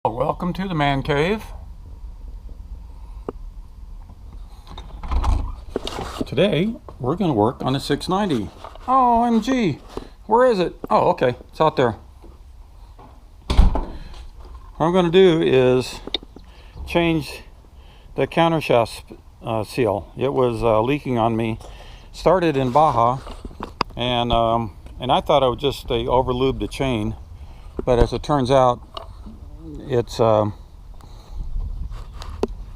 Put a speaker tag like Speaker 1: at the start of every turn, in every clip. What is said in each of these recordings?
Speaker 1: Welcome to the man cave. Today we're going to work on a 690. Oh, OMG, where is it? Oh, okay, it's out there. What I'm going to do is change the countershaft seal. It was leaking on me. Started in Baja, and I thought I would just over lube the chain, but as it turns out, it's the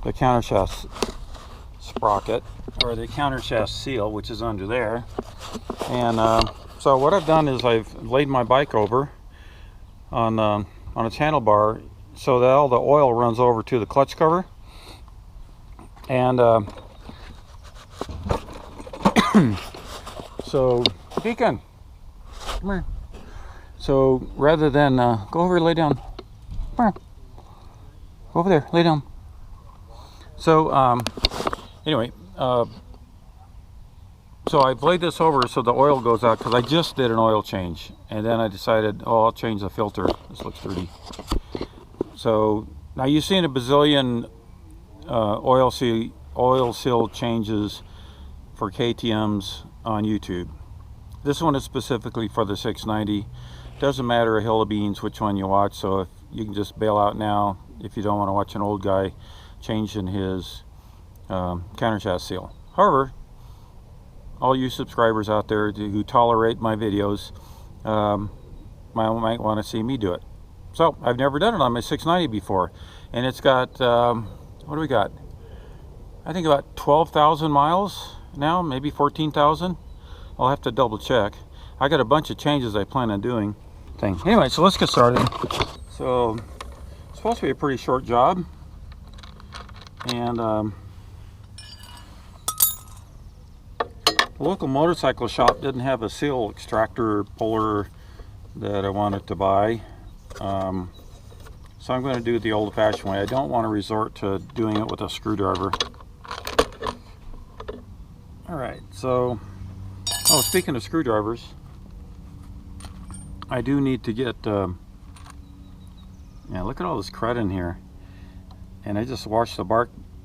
Speaker 1: countershaft sprocket, or the countershaft seal, which is under there. And so what I've done is I've laid my bike over on its handlebar so that all the oil runs over to the clutch cover. And so Beacon, come here. So rather than go over, lay down. Come here. Go over there, lay down. So anyway, so I've laid this over so the oil goes out, because I just did an oil change, and then I decided, oh, I'll change the filter. This looks dirty. So now you've seen a bazillion oil seal changes for KTMs on YouTube. This one is specifically for the 690. Doesn't matter a hill of beans which one you watch, so if you can just bail out now if you don't want to watch an old guy changing his countershaft seal. However, all you subscribers out there who tolerate my videos might want to see me do it. So I've never done it on my 690 before, and it's got what do we got? I think about 12,000 miles now, maybe 14,000. I'll have to double check. I got a bunch of changes I plan on doing. Anyway, so let's get started. So it's supposed to be a pretty short job, and the local motorcycle shop didn't have a seal extractor puller that I wanted to buy, so I'm going to do it the old-fashioned way. I don't want to resort to doing it with a screwdriver. Alright, so speaking of screwdrivers, I do need to get yeah, look at all this crud in here. And I just washed the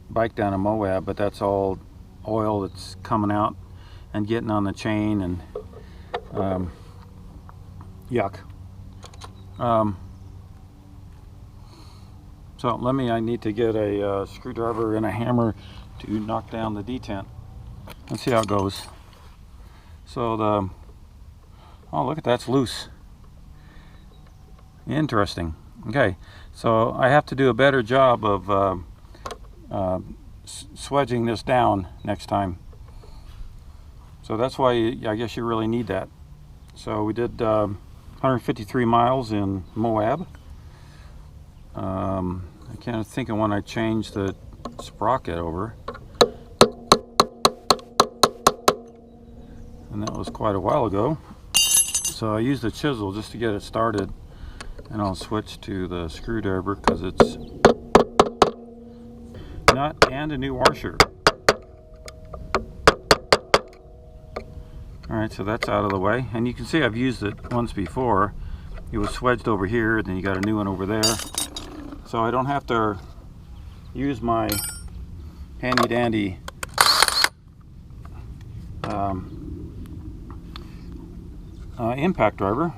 Speaker 1: bike down in Moab, but that's all oil that's coming out and getting on the chain, and yuck. So I need to get a screwdriver and a hammer to knock down the detent. Let's see how it goes. So oh, look at that, it's loose. Interesting. Okay, so I have to do a better job of swedging this down next time. So that's why I guess you really need that. So we did 153 miles in Moab. I can't think of when I changed the sprocket over. And that was quite a while ago. So I used the chisel just to get it started. And I'll switch to the screwdriver because it's nut and a new washer. Alright, so that's out of the way. And you can see I've used it once before. It was swedged over here, then you got a new one over there. So I don't have to use my handy dandy impact driver.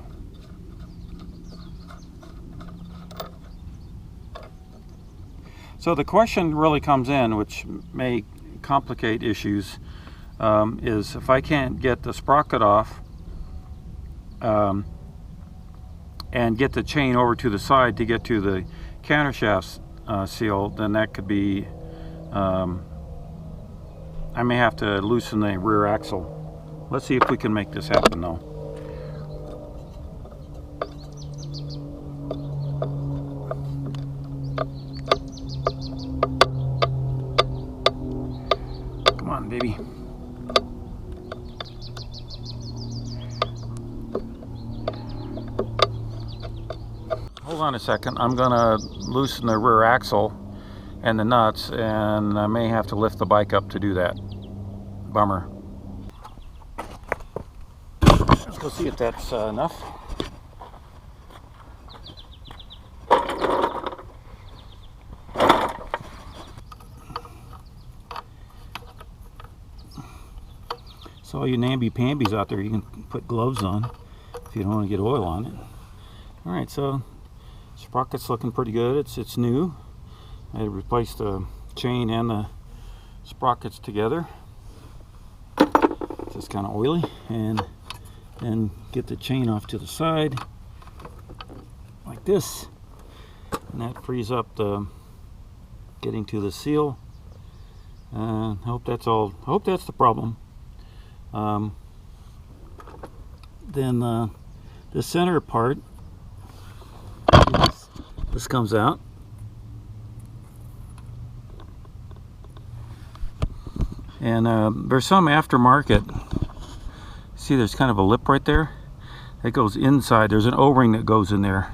Speaker 1: So the question really comes in, which may complicate issues, is if I can't get the sprocket off and get the chain over to the side to get to the countershaft seal, then that could be, I may have to loosen the rear axle. Let's see if we can make this happen though. Baby. Hold on a second. I'm gonna loosen the rear axle and the nuts, and I may have to lift the bike up to do that. Bummer. Let's go see if that's enough. So all you namby-pambies out there, you can put gloves on if you don't want to get oil on it. Alright, so sprocket's looking pretty good. It's new. I replaced the chain and the sprockets together. It's just kind of oily. And then get the chain off to the side like this. And that frees up the getting to the seal. I hope that's all. I hope that's the problem. Then the center part, this comes out. And there's some aftermarket. See, there's kind of a lip right there that goes inside. There's an O-ring that goes in there,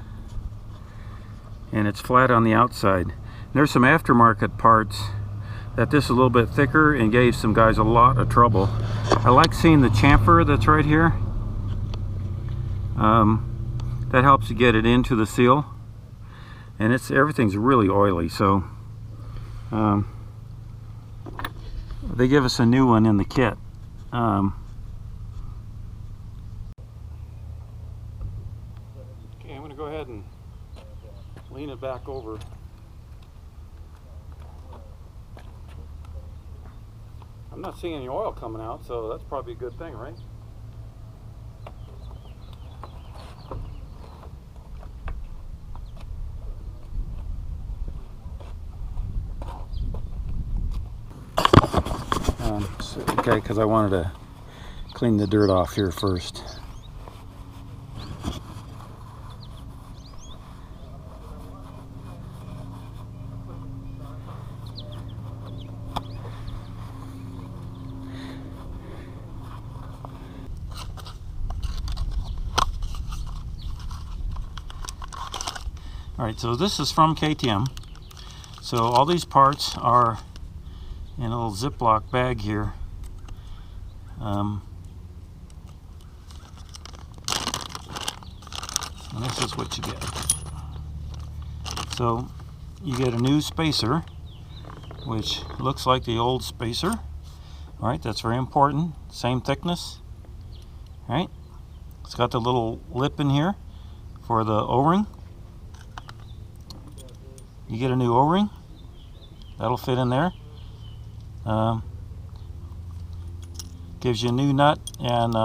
Speaker 1: and it's flat on the outside. There's some aftermarket parts that this is a little bit thicker and gave some guys a lot of trouble. I like seeing the chamfer that's right here. That helps you get it into the seal, and everything's really oily. So they give us a new one in the kit. Okay, I'm going to go ahead and lean it back over. I'm not seeing any oil coming out, so that's probably a good thing, right? Okay, because I wanted to clean the dirt off here first. Alright, so this is from KTM. So all these parts are in a little Ziploc bag here. And this is what you get. So you get a new spacer, which looks like the old spacer. Alright, that's very important. Same thickness. Alright, it's got the little lip in here for the O-ring. You get a new O-ring. That'll fit in there. Gives you a new nut and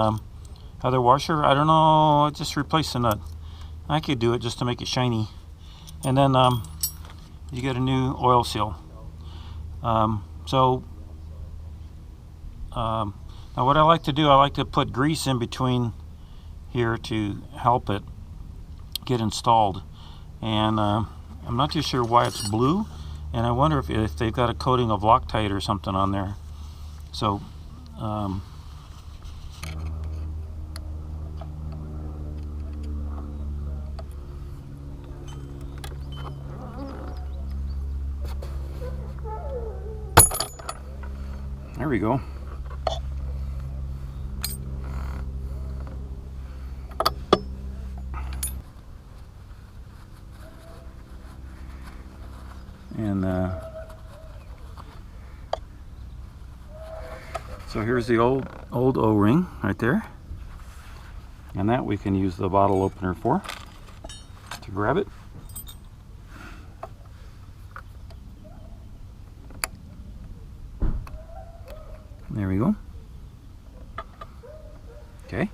Speaker 1: other washer. I don't know, I just replaced the nut. I could do it just to make it shiny. And then you get a new oil seal. Now what I like to do, I like to put grease in between here to help it get installed. And I'm not too sure why it's blue, and I wonder if they've got a coating of Loctite or something on there. So there we go. And so here's the old O-ring right there, and that we can use the bottle opener for to grab it. There we go. Okay,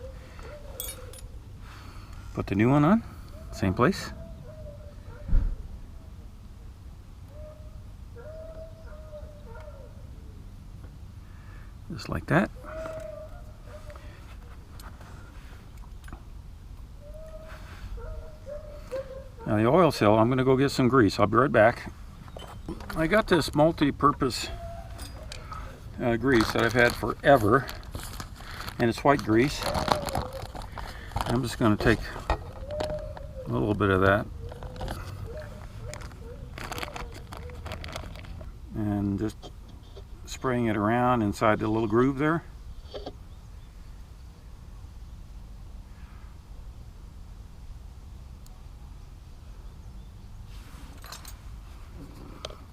Speaker 1: put the new one on, same place. Just like that. Now the oil seal, I'm going to go get some grease. I'll be right back. I got this multi-purpose grease that I've had forever, and it's white grease. I'm just going to take a little bit of that and just spraying it around inside the little groove there.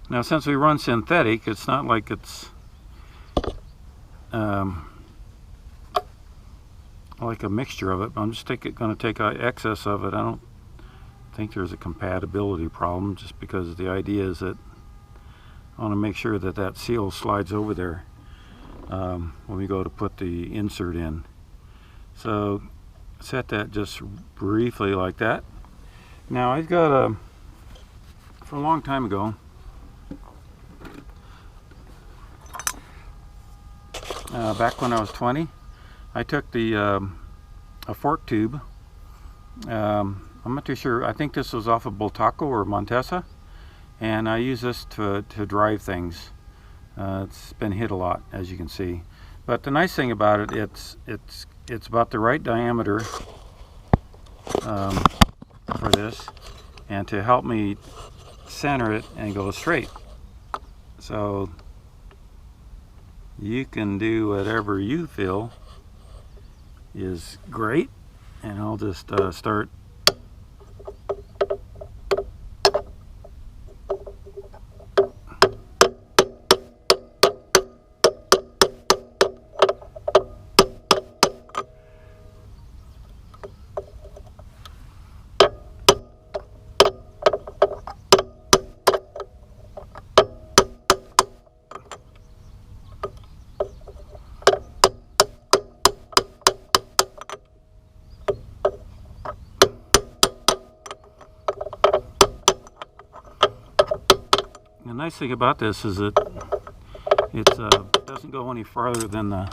Speaker 1: Now since we run synthetic, it's not like it's like a mixture of it. I'm just going to take excess of it. I don't think there's a compatibility problem, just because the idea is that I want to make sure that that seal slides over there when we go to put the insert in. So set that just briefly like that. Now I've got for a long time ago, back when I was 20, I took a fork tube. I'm not too sure. I think this was off of Bultaco or Montesa, and I use this to drive things. It's been hit a lot, as you can see. But the nice thing about it, it's about the right diameter for this, and to help me center it and go straight. So you can do whatever you feel is great, and I'll just start. The nice thing about this is that it doesn't go any farther than the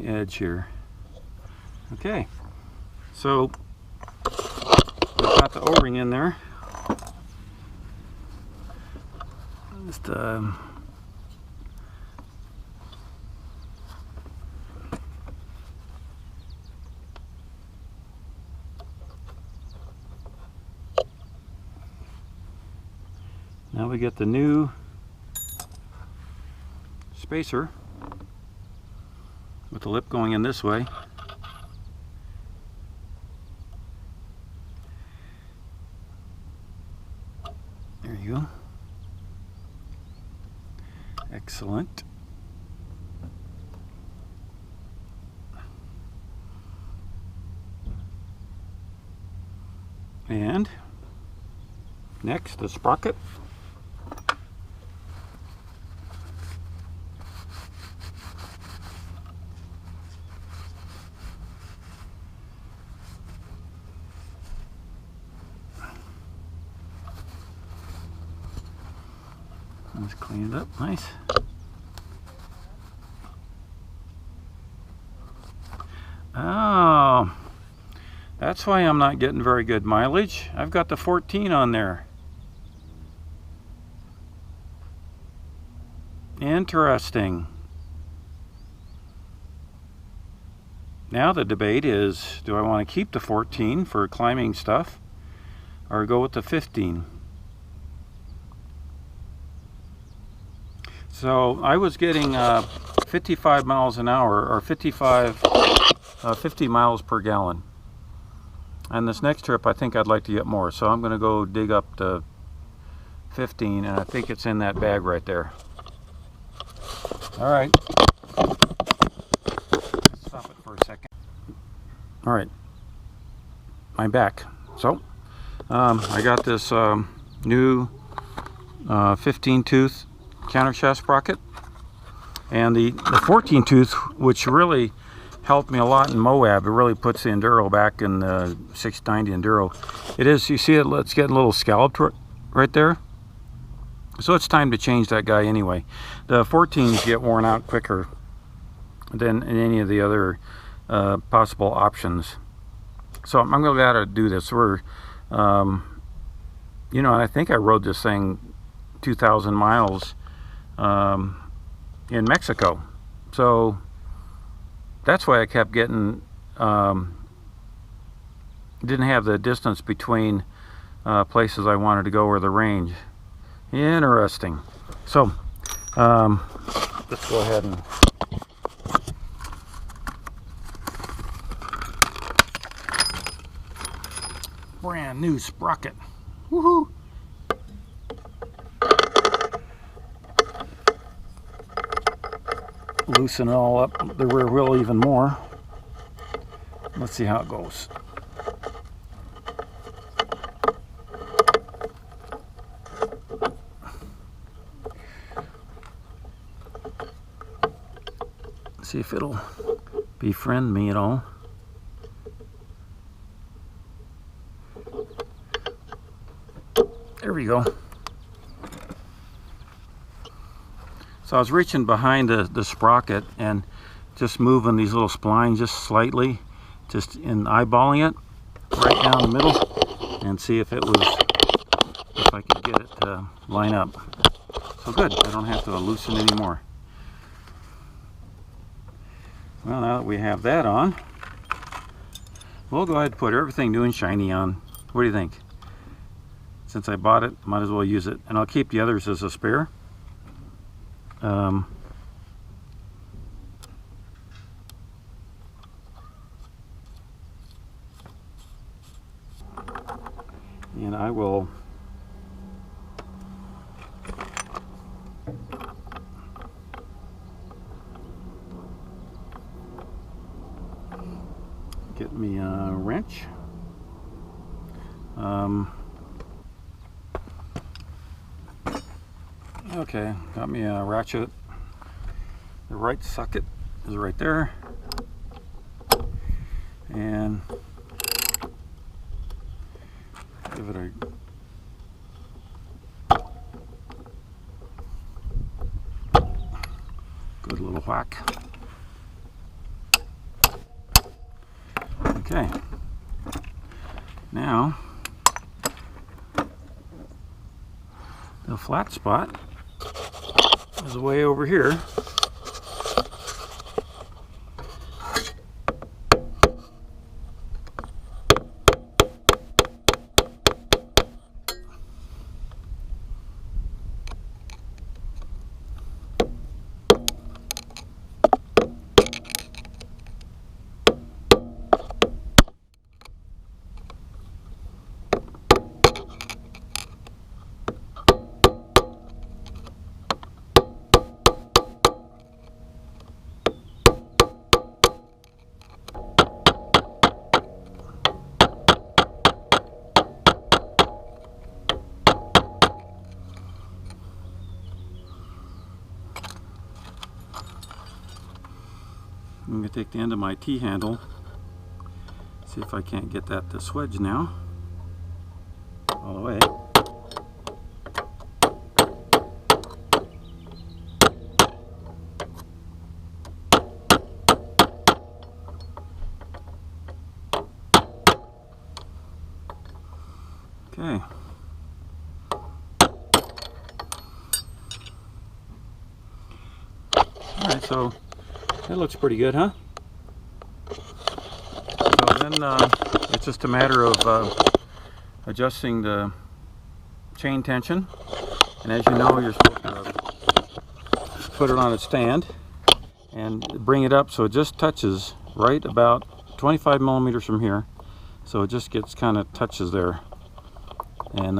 Speaker 1: edge here. Okay, so we've got the O-ring in there. Just now we get the new spacer with the lip going in this way. There you go. Excellent. And next, the sprocket. Let's clean it up nice. Oh, that's why I'm not getting very good mileage. I've got the 14 on there. Interesting. Now the debate is, do I want to keep the 14 for climbing stuff or go with the 15? So I was getting 55 miles an hour, or 50 miles per gallon. And this next trip, I think I'd like to get more. So I'm going to go dig up the 15, and I think it's in that bag right there. All right. Let's stop it for a second. All right. I'm back. So I got this new 15 tooth countershaft sprocket, and the 14 tooth, which really helped me a lot in Moab. It really puts the enduro back in the 690 enduro. It is, you see it, it's getting a little scalloped right there, so it's time to change that guy anyway. The 14s get worn out quicker than any of the other possible options. So I'm gonna gotta do this. We're you know, and I think I rode this thing 2,000 miles in Mexico, so that's why I kept getting didn't have the distance between places I wanted to go or the range. Interesting. So let's go ahead and brand new sprocket. Woohoo! loosen it all up the rear wheel even more. Let's see how it goes. See if it'll befriend me at all. There we go. So I was reaching behind the sprocket and just moving these little splines just slightly, just in eyeballing it right down the middle, and see if I could get it to line up. So good, I don't have to loosen anymore. Well, now that we have that on, we'll go ahead and put everything new and shiny on. What do you think? Since I bought it, might as well use it. And I'll keep the others as a spare. And I will get me a wrench. Okay, got me a ratchet. The right socket is right there, and give it a good little whack. Okay, now the flat spot is way over here. I'm going to take the end of my T-handle, see if I can't get that to swedge now all the way. Okay. Alright, so that looks pretty good, huh? So then it's just a matter of adjusting the chain tension. And as you know, you're supposed to put it on a stand and bring it up so it just touches right about 25 millimeters from here. So it just gets kind of touches there. And